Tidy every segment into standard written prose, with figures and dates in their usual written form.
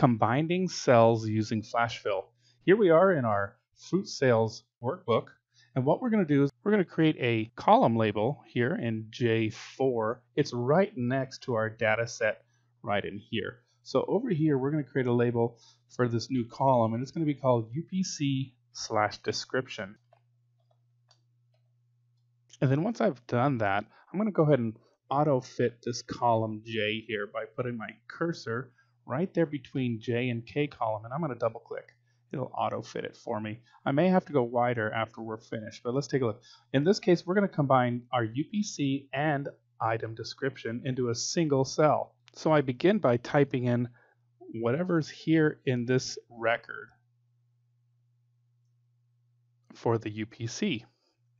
Combining cells using flash fill. Here we are in our fruit sales workbook, and what we're going to do is we're going to create a column label here in J4. It's right next to our data set right in here. So over here we're going to create a label for this new column, and it's going to be called UPC/description. And then once I've done that, I'm going to go ahead and auto fit this column J here by putting my cursor right there between J and K column, and I'm going to double click. It'll auto fit it for me. I may have to go wider after we're finished, but let's take a look. In this case, we're going to combine our UPC and item description into a single cell. So I begin by typing in whatever's here in this record for the UPC.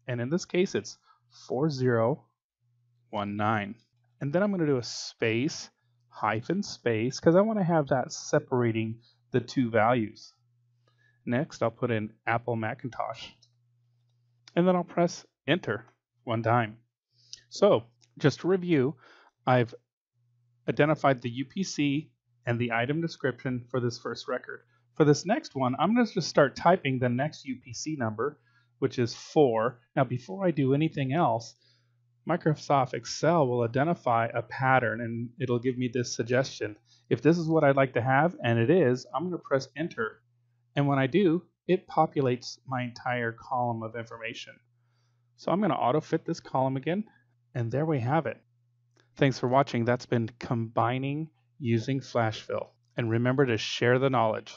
And in this case, it's 4019. And then I'm going to do a space, hyphen space, because I want to have that separating the two values. Next, I'll put in Apple Macintosh. And then I'll press enter one time. So just to review, I've identified the UPC and the item description for this first record. For this next one, I'm going to just start typing the next UPC number, which is 4. Now, before I do anything else, Microsoft Excel will identify a pattern, and it'll give me this suggestion. If this is what I'd like to have, and it is, I'm going to press enter. And when I do, it populates my entire column of information. So I'm going to auto-fit this column again, and there we have it. Thanks for watching. That's been combining using flash fill. And remember to share the knowledge.